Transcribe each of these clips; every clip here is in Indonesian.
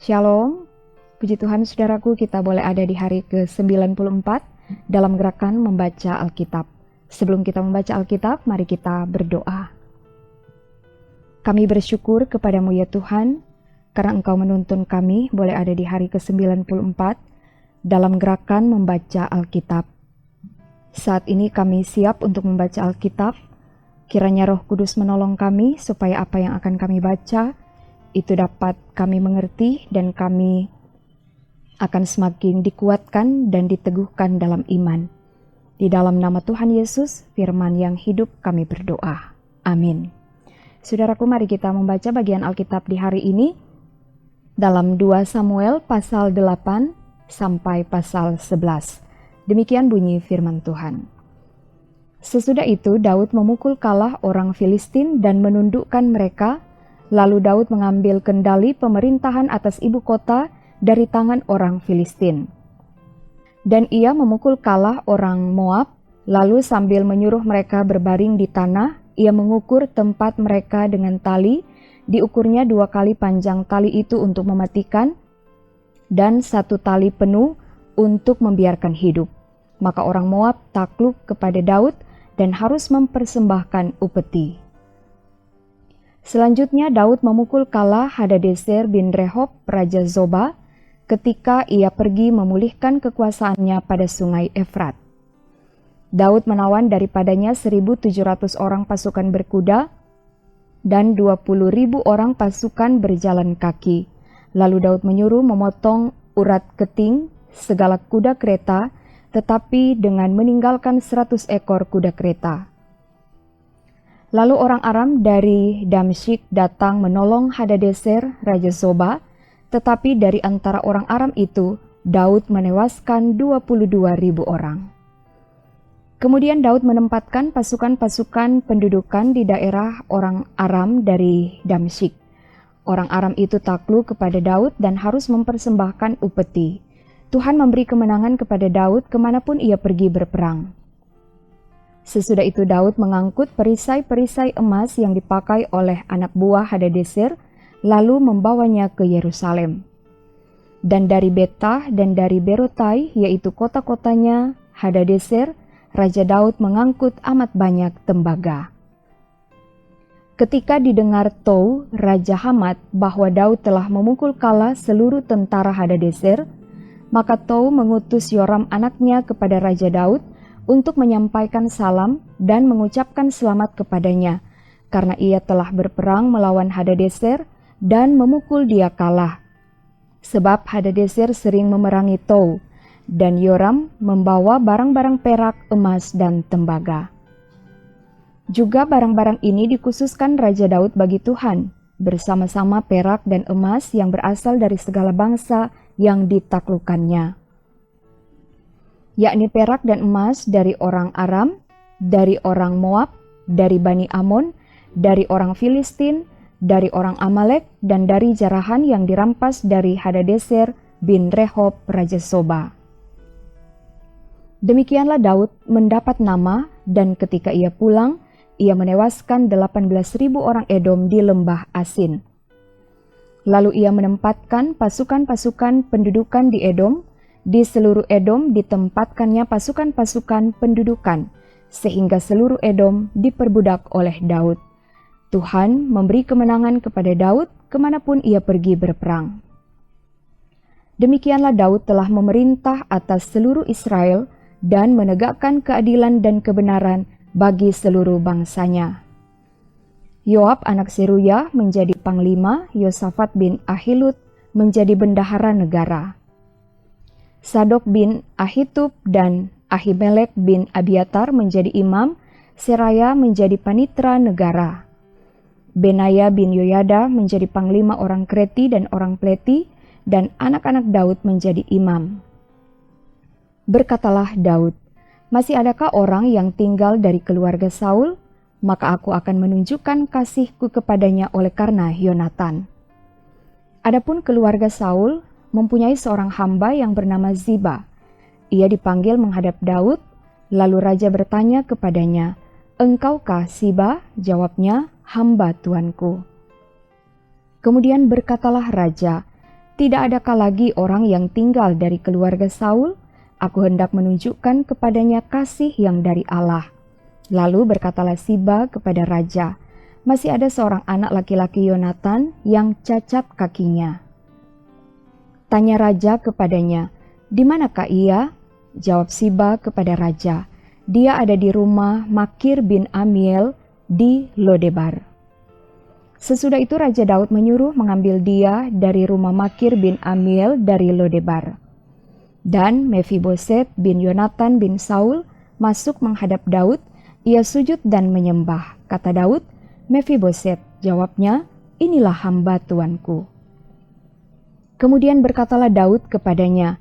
Shalom, puji Tuhan saudaraku, kita boleh ada di hari ke-94 dalam gerakan membaca Alkitab. Sebelum kita membaca Alkitab, mari kita berdoa. Kami bersyukur kepadamu ya Tuhan, karena Engkau menuntun kami boleh ada di hari ke-94 dalam gerakan membaca Alkitab. Saat ini kami siap untuk membaca Alkitab, kiranya Roh Kudus menolong kami supaya apa yang akan kami baca itu dapat kami mengerti dan kami akan semakin dikuatkan dan diteguhkan dalam iman. Di dalam nama Tuhan Yesus, firman yang hidup kami berdoa. Amin. Saudaraku, mari kita membaca bagian Alkitab di hari ini dalam 2 Samuel pasal 8 sampai pasal 11. Demikian bunyi firman Tuhan. Sesudah itu Daud memukul kalah orang Filistin dan menundukkan mereka. Lalu Daud mengambil kendali pemerintahan atas ibu kota dari tangan orang Filistin. Dan ia memukul kalah orang Moab, lalu sambil menyuruh mereka berbaring di tanah, ia mengukur tempat mereka dengan tali, diukurnya 2 kali panjang tali itu untuk mematikan, dan 1 tali penuh untuk membiarkan hidup. Maka orang Moab takluk kepada Daud dan harus mempersembahkan upeti. Selanjutnya Daud memukul kalah Hadadezer bin Rehob, Raja Zoba, ketika ia pergi memulihkan kekuasaannya pada sungai Efrat. Daud menawan daripadanya 1.700 orang pasukan berkuda dan 20.000 orang pasukan berjalan kaki. Lalu Daud menyuruh memotong urat keting segala kuda kereta, tetapi dengan meninggalkan 100 ekor kuda kereta. Lalu orang Aram dari Damsyik datang menolong Hadadezer, Raja Zoba, tetapi dari antara orang Aram itu, Daud menewaskan 22.000 orang. Kemudian Daud menempatkan pasukan-pasukan pendudukan di daerah orang Aram dari Damsyik. Orang Aram itu takluk kepada Daud dan harus mempersembahkan upeti. Tuhan memberi kemenangan kepada Daud kemanapun ia pergi berperang. Sesudah itu Daud mengangkut perisai-perisai emas yang dipakai oleh anak buah Hadadezer, lalu membawanya ke Yerusalem. Dan dari Betah dan dari Berotai, yaitu kota-kotanya Hadadezer, Raja Daud mengangkut amat banyak tembaga. Ketika didengar Tou, Raja Hamat, bahwa Daud telah memukul kalah seluruh tentara Hadadezer, maka Tou mengutus Yoram anaknya kepada Raja Daud untuk menyampaikan salam dan mengucapkan selamat kepadanya, karena ia telah berperang melawan Hadadezer dan memukul dia kalah. Sebab Hadadezer sering memerangi Tou, dan Yoram membawa barang-barang perak, emas, dan tembaga. Juga barang-barang ini dikhususkan Raja Daud bagi Tuhan, bersama-sama perak dan emas yang berasal dari segala bangsa yang ditaklukkannya, yakni perak dan emas dari orang Aram, dari orang Moab, dari Bani Amon, dari orang Filistin, dari orang Amalek, dan dari jarahan yang dirampas dari Hadadezer bin Rehob, Raja Zoba. Demikianlah Daud mendapat nama, dan ketika ia pulang, ia menewaskan 18.000 orang Edom di lembah Asin. Lalu ia menempatkan pasukan-pasukan pendudukan di Edom. Di seluruh Edom ditempatkannya pasukan-pasukan pendudukan, sehingga seluruh Edom diperbudak oleh Daud. Tuhan memberi kemenangan kepada Daud kemanapun ia pergi berperang. Demikianlah Daud telah memerintah atas seluruh Israel dan menegakkan keadilan dan kebenaran bagi seluruh bangsanya. Yoab anak Seruya menjadi panglima, Yosafat bin Ahilud menjadi bendahara negara. Sadok bin Ahitub dan Ahimelek bin Abiatar menjadi imam, Seraya menjadi panitra negara. Benaya bin Yoyada menjadi panglima orang Kreti dan orang Pleti, dan anak-anak Daud menjadi imam. Berkatalah Daud, "Masih adakah orang yang tinggal dari keluarga Saul? Maka aku akan menunjukkan kasihku kepadanya oleh karena Yonatan." Adapun keluarga Saul mempunyai seorang hamba yang bernama Ziba. Ia dipanggil menghadap Daud, lalu raja bertanya kepadanya, "Engkaukah Siba?" Jawabnya, "Hamba Tuanku." Kemudian berkatalah raja, "Tidak adakah lagi orang yang tinggal dari keluarga Saul? Aku hendak menunjukkan kepadanya kasih yang dari Allah." Lalu berkatalah Siba kepada raja, "Masih ada seorang anak laki-laki Yonatan yang cacat kakinya." Tanya raja kepadanya, "Di manakah ia?" Jawab Siba kepada raja, "Dia ada di rumah Makir bin Amiel di Lodebar." Sesudah itu Raja Daud menyuruh mengambil dia dari rumah Makir bin Amiel dari Lodebar. Dan Mefiboset bin Yonatan bin Saul masuk menghadap Daud, ia sujud dan menyembah. Kata Daud, "Mefiboset." Jawabnya, "Inilah hamba tuanku." Kemudian berkatalah Daud kepadanya,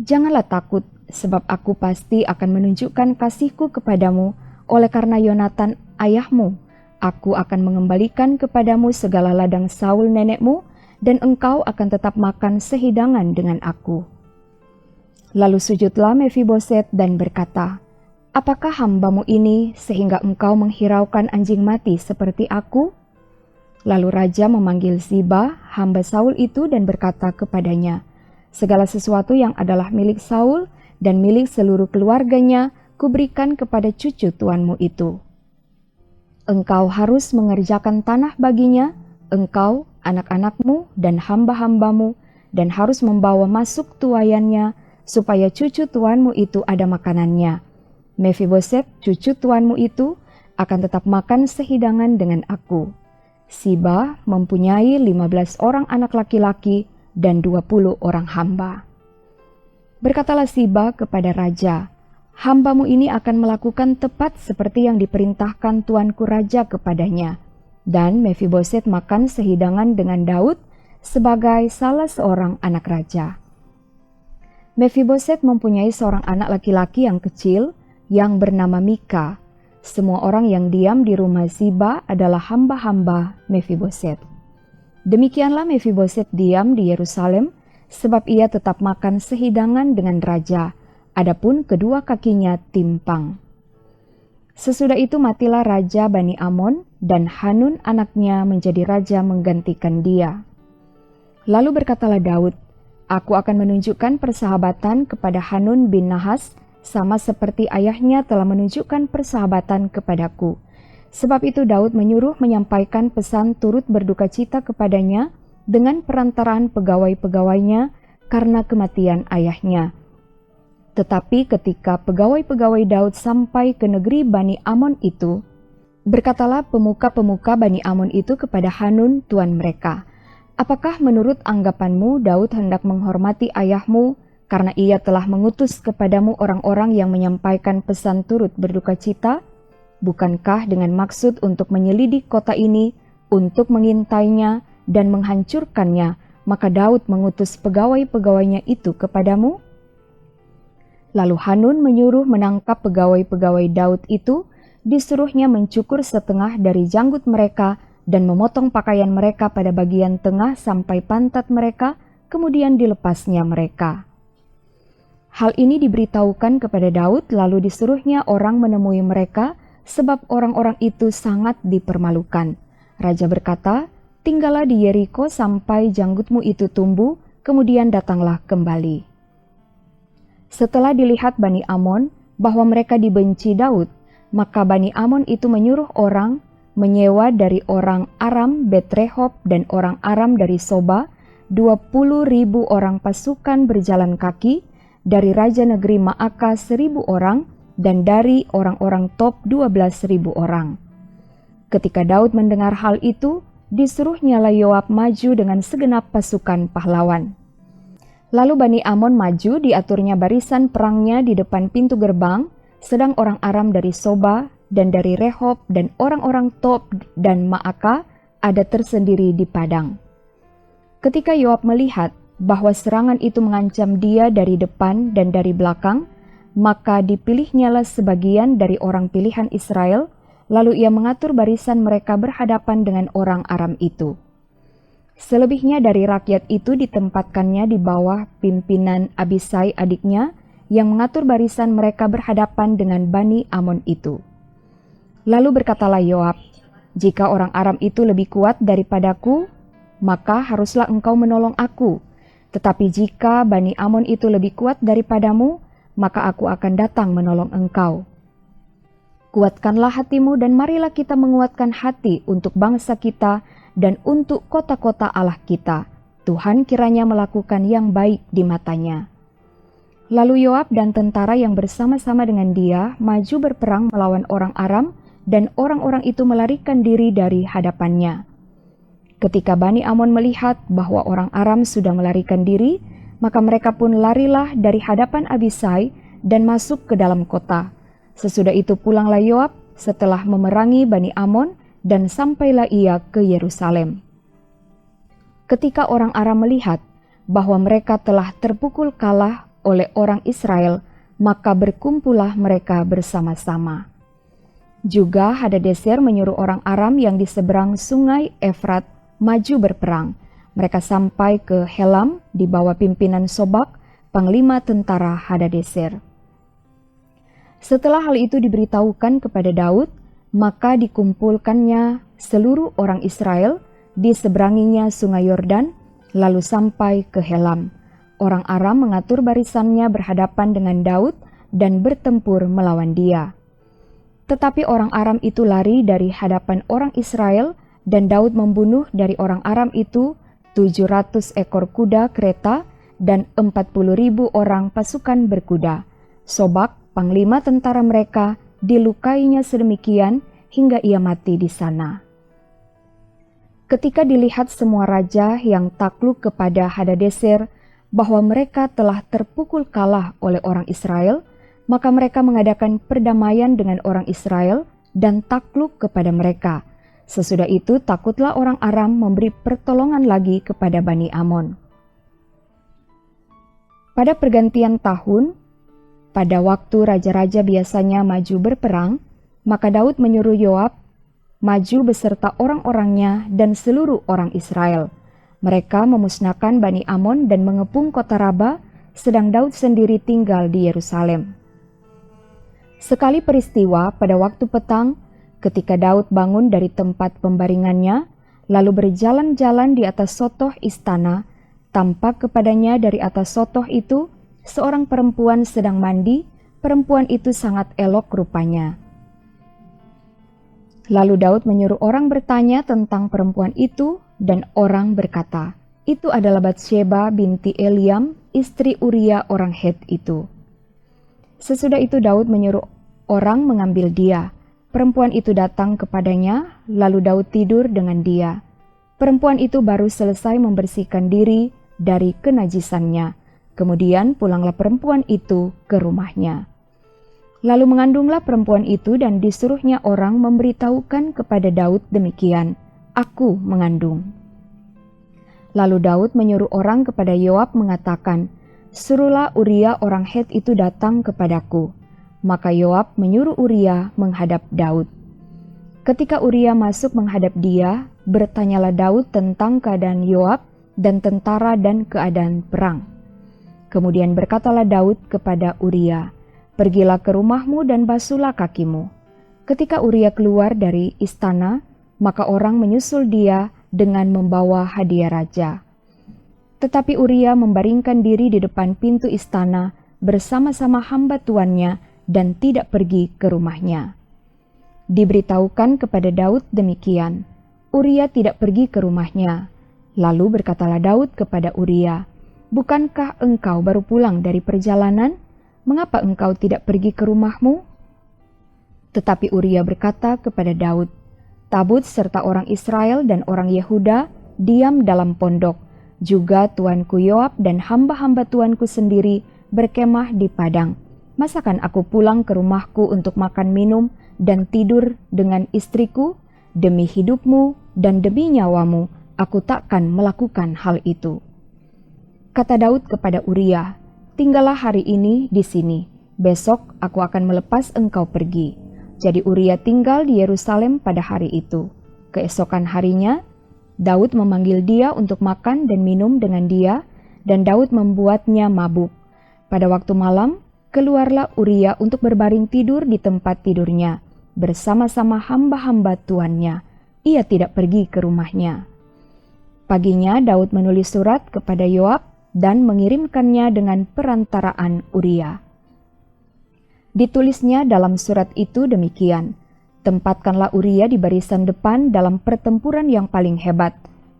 "Janganlah takut, sebab aku pasti akan menunjukkan kasihku kepadamu oleh karena Yonatan ayahmu. Aku akan mengembalikan kepadamu segala ladang Saul nenekmu, dan engkau akan tetap makan sehidangan dengan aku." Lalu sujudlah Mefiboset dan berkata, "Apakah hambamu ini sehingga engkau menghiraukan anjing mati seperti aku?" Lalu raja memanggil Ziba, hamba Saul itu, dan berkata kepadanya, "Segala sesuatu yang adalah milik Saul dan milik seluruh keluarganya, kuberikan kepada cucu tuanmu itu. Engkau harus mengerjakan tanah baginya, engkau, anak-anakmu, dan hamba-hambamu, dan harus membawa masuk tuayannya, supaya cucu tuanmu itu ada makanannya. Mefiboset, cucu tuanmu itu, akan tetap makan sehidangan dengan aku." Siba mempunyai 15 orang anak laki-laki dan 20 orang hamba. Berkatalah Siba kepada raja, "Hambamu ini akan melakukan tepat seperti yang diperintahkan tuanku raja kepadanya." Dan Mefiboset makan sehidangan dengan Daud sebagai salah seorang anak raja. Mefiboset mempunyai seorang anak laki-laki yang kecil yang bernama Mika. Semua orang yang diam di rumah Siba adalah hamba-hamba Mefiboset. Demikianlah Mefiboset diam di Yerusalem, sebab ia tetap makan sehidangan dengan raja, adapun kedua kakinya timpang. Sesudah itu matilah Raja Bani Amon, dan Hanun anaknya menjadi raja menggantikan dia. Lalu berkatalah Daud, "Aku akan menunjukkan persahabatan kepada Hanun bin Nahas, sama seperti ayahnya telah menunjukkan persahabatan kepadaku." Sebab itu Daud menyuruh menyampaikan pesan turut berduka cita kepadanya dengan perantaraan pegawai-pegawainya karena kematian ayahnya. Tetapi ketika pegawai-pegawai Daud sampai ke negeri Bani Amon itu, berkatalah pemuka-pemuka Bani Amon itu kepada Hanun tuan mereka, "Apakah menurut anggapanmu Daud hendak menghormati ayahmu karena ia telah mengutus kepadamu orang-orang yang menyampaikan pesan turut berduka cita? Bukankah dengan maksud untuk menyelidik kota ini, untuk mengintainya dan menghancurkannya, maka Daud mengutus pegawai-pegawainya itu kepadamu?" Lalu Hanun menyuruh menangkap pegawai-pegawai Daud itu, disuruhnya mencukur setengah dari janggut mereka dan memotong pakaian mereka pada bagian tengah sampai pantat mereka, kemudian dilepasnya mereka. Hal ini diberitahukan kepada Daud, lalu disuruhnya orang menemui mereka, sebab orang-orang itu sangat dipermalukan. Raja berkata, "Tinggallah di Yeriko sampai janggutmu itu tumbuh, kemudian datanglah kembali." Setelah dilihat Bani Amon bahwa mereka dibenci Daud, maka Bani Amon itu menyuruh orang menyewa dari orang Aram Bet-Rehob dan orang Aram dari Soba 20.000 orang pasukan berjalan kaki, dari raja negeri Maaka 1.000 orang, dan dari orang-orang Top 12.000 orang. Ketika Daud mendengar hal itu, disuruhnyalah Yoab maju dengan segenap pasukan pahlawan. Lalu Bani Amon maju, diaturnya barisan perangnya di depan pintu gerbang, sedang orang Aram dari Soba dan dari Rehob dan orang-orang Top dan Maaka ada tersendiri di padang. Ketika Yoab melihat bahwa serangan itu mengancam dia dari depan dan dari belakang, maka dipilihnyalah sebagian dari orang pilihan Israel, lalu ia mengatur barisan mereka berhadapan dengan orang Aram itu. Selebihnya dari rakyat itu ditempatkannya di bawah pimpinan Abisai adiknya, yang mengatur barisan mereka berhadapan dengan Bani Amon itu. Lalu berkatalah Yoab, "Jika orang Aram itu lebih kuat daripadaku, maka haruslah engkau menolong aku. Tetapi jika Bani Amon itu lebih kuat daripadamu, maka aku akan datang menolong engkau. Kuatkanlah hatimu dan marilah kita menguatkan hati untuk bangsa kita dan untuk kota-kota Allah kita. Tuhan kiranya melakukan yang baik di matanya." Lalu Yoab dan tentara yang bersama-sama dengan dia maju berperang melawan orang Aram, dan orang-orang itu melarikan diri dari hadapannya. Ketika Bani Amon melihat bahwa orang Aram sudah melarikan diri, maka mereka pun larilah dari hadapan Abisai dan masuk ke dalam kota. Sesudah itu pulanglah Yoab setelah memerangi Bani Amon dan sampailah ia ke Yerusalem. Ketika orang Aram melihat bahwa mereka telah terpukul kalah oleh orang Israel, maka berkumpullah mereka bersama-sama. Juga Hadadezer menyuruh orang Aram yang di seberang sungai Efrat maju berperang. Mereka sampai ke Helam di bawah pimpinan Sobak, panglima tentara Hadadezer. Setelah hal itu diberitahukan kepada Daud, maka dikumpulkannya seluruh orang Israel di seberanginya sungai Yordan, lalu sampai ke Helam. Orang Aram mengatur barisannya berhadapan dengan Daud dan bertempur melawan dia. Tetapi orang Aram itu lari dari hadapan orang Israel, dan Daud membunuh dari orang Aram itu 700 ekor kuda kereta dan 40.000 orang pasukan berkuda. Sobak, panglima tentara mereka, dilukainya sedemikian hingga ia mati di sana. Ketika dilihat semua raja yang takluk kepada Hadadezer bahwa mereka telah terpukul kalah oleh orang Israel, maka mereka mengadakan perdamaian dengan orang Israel dan takluk kepada mereka. Sesudah itu takutlah orang Aram memberi pertolongan lagi kepada Bani Amon. Pada pergantian tahun, pada waktu raja-raja biasanya maju berperang, maka Daud menyuruh Yoab maju beserta orang-orangnya dan seluruh orang Israel. Mereka memusnahkan Bani Amon dan mengepung kota Raba, sedang Daud sendiri tinggal di Yerusalem. Sekali peristiwa pada waktu petang, ketika Daud bangun dari tempat pembaringannya, lalu berjalan-jalan di atas sotoh istana, tampak kepadanya dari atas sotoh itu seorang perempuan sedang mandi. Perempuan itu sangat elok rupanya. Lalu Daud menyuruh orang bertanya tentang perempuan itu, dan orang berkata, "Itu adalah Batsheba binti Eliam, istri Uria orang Het itu." Sesudah itu Daud menyuruh orang mengambil dia. Perempuan itu datang kepadanya, lalu Daud tidur dengan dia. Perempuan itu baru selesai membersihkan diri dari kenajisannya. Kemudian pulanglah perempuan itu ke rumahnya. Lalu mengandunglah perempuan itu dan disuruhnya orang memberitahukan kepada Daud demikian, "Aku mengandung." Lalu Daud menyuruh orang kepada Yoab mengatakan, "Suruhlah Uria orang Het itu datang kepadaku." Maka Yoab menyuruh Uria menghadap Daud. Ketika Uria masuk menghadap dia, bertanyalah Daud tentang keadaan Yoab dan tentara dan keadaan perang. Kemudian berkatalah Daud kepada Uria, "Pergilah ke rumahmu dan basuhlah kakimu." Ketika Uria keluar dari istana, maka orang menyusul dia dengan membawa hadiah raja. Tetapi Uria membaringkan diri di depan pintu istana bersama-sama hamba tuannya dan tidak pergi ke rumahnya. Diberitahukan kepada Daud demikian, Uria tidak pergi ke rumahnya. Lalu berkatalah Daud kepada Uria, "Bukankah engkau baru pulang dari perjalanan? Mengapa engkau tidak pergi ke rumahmu?" Tetapi Uria berkata kepada Daud, "Tabut serta orang Israel dan orang Yehuda diam dalam pondok. Juga tuanku Yoab dan hamba-hamba tuanku sendiri berkemah di padang. Masakan aku pulang ke rumahku untuk makan minum dan tidur dengan istriku? Demi hidupmu dan demi nyawamu, aku takkan melakukan hal itu." Kata Daud kepada Uria, "Tinggallah hari ini di sini. Besok aku akan melepas engkau pergi." Jadi Uria tinggal di Yerusalem pada hari itu. Keesokan harinya, Daud memanggil dia untuk makan dan minum dengan dia, dan Daud membuatnya mabuk. Pada waktu malam, keluarlah Uria untuk berbaring tidur di tempat tidurnya bersama-sama hamba-hamba tuannya. Ia tidak pergi ke rumahnya. Paginya Daud menulis surat kepada Yoab dan mengirimkannya dengan perantaraan Uria. Ditulisnya dalam surat itu demikian, tempatkanlah Uria di barisan depan dalam pertempuran yang paling hebat.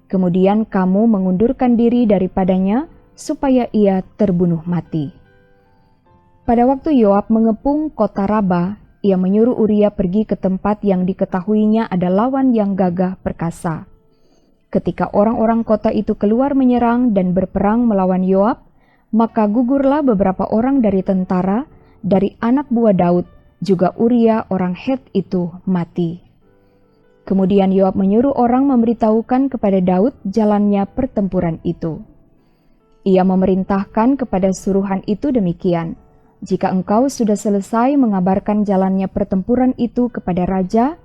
Kemudian kamu mengundurkan diri daripadanya supaya ia terbunuh mati. Pada waktu Yoab mengepung kota Raba, ia menyuruh Uria pergi ke tempat yang diketahuinya ada lawan yang gagah perkasa. Ketika orang-orang kota itu keluar menyerang dan berperang melawan Yoab, maka gugurlah beberapa orang dari tentara, dari anak buah Daud, juga Uria orang Het itu mati. Kemudian Yoab menyuruh orang memberitahukan kepada Daud jalannya pertempuran itu. Ia memerintahkan kepada suruhan itu demikian, jika engkau sudah selesai mengabarkan jalannya pertempuran itu kepada raja,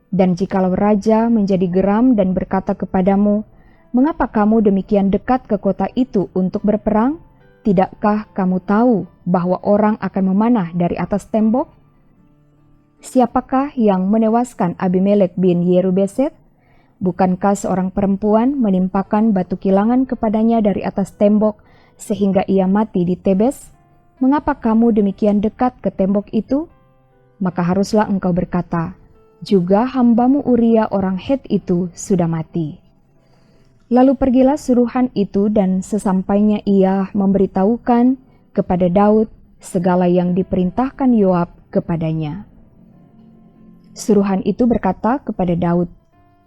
dan jikalau raja menjadi geram dan berkata kepadamu, mengapa kamu demikian dekat ke kota itu untuk berperang? Tidakkah kamu tahu bahwa orang akan memanah dari atas tembok? Siapakah yang menewaskan Abimelek bin Yerubeset? Bukankah seorang perempuan menimpakan batu kilangan kepadanya dari atas tembok sehingga ia mati di Tebes? Mengapa kamu demikian dekat ke tembok itu? Maka haruslah engkau berkata, juga hambamu Uria orang Het itu sudah mati. Lalu pergilah suruhan itu dan sesampainya ia memberitahukan kepada Daud segala yang diperintahkan Yoab kepadanya. Suruhan itu berkata kepada Daud,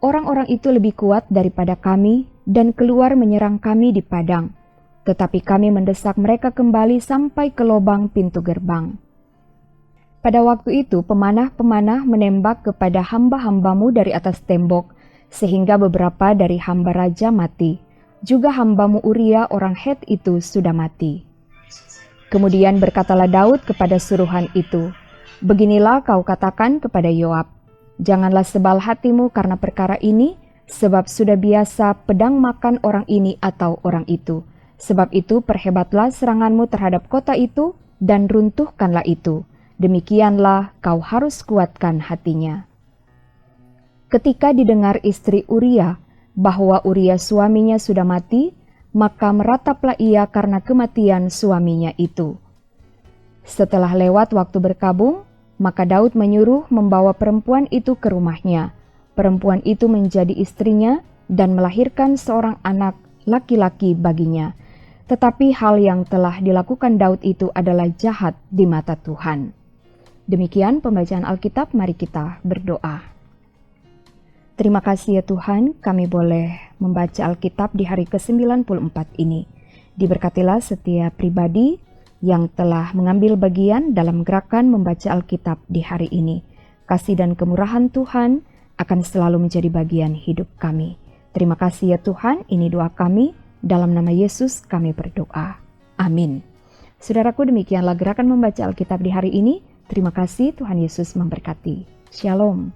orang-orang itu lebih kuat daripada kami dan keluar menyerang kami di padang. Tetapi kami mendesak mereka kembali sampai ke lubang pintu gerbang. Pada waktu itu pemanah-pemanah menembak kepada hamba-hambamu dari atas tembok, sehingga beberapa dari hamba raja mati. Juga hambamu Uria orang Het itu sudah mati. Kemudian berkatalah Daud kepada suruhan itu, beginilah kau katakan kepada Yoab, janganlah sebal hatimu karena perkara ini, sebab sudah biasa pedang makan orang ini atau orang itu. Sebab itu perhebatlah seranganmu terhadap kota itu dan runtuhkanlah itu. Demikianlah kau harus kuatkan hatinya. Ketika didengar istri Uria bahwa Uria suaminya sudah mati, maka merataplah ia karena kematian suaminya itu. Setelah lewat waktu berkabung, maka Daud menyuruh membawa perempuan itu ke rumahnya. Perempuan itu menjadi istrinya dan melahirkan seorang anak laki-laki baginya. Tetapi hal yang telah dilakukan Daud itu adalah jahat di mata Tuhan. Demikian pembacaan Alkitab, mari kita berdoa. Terima kasih ya Tuhan, kami boleh membaca Alkitab di hari ke-94 ini. Diberkatilah setiap pribadi yang telah mengambil bagian dalam gerakan membaca Alkitab di hari ini. Kasih dan kemurahan Tuhan akan selalu menjadi bagian hidup kami. Terima kasih ya Tuhan, ini doa kami. Dalam nama Yesus kami berdoa. Amin. Saudaraku, demikianlah gerakan membaca Alkitab di hari ini. Terima kasih, Tuhan Yesus memberkati. Shalom.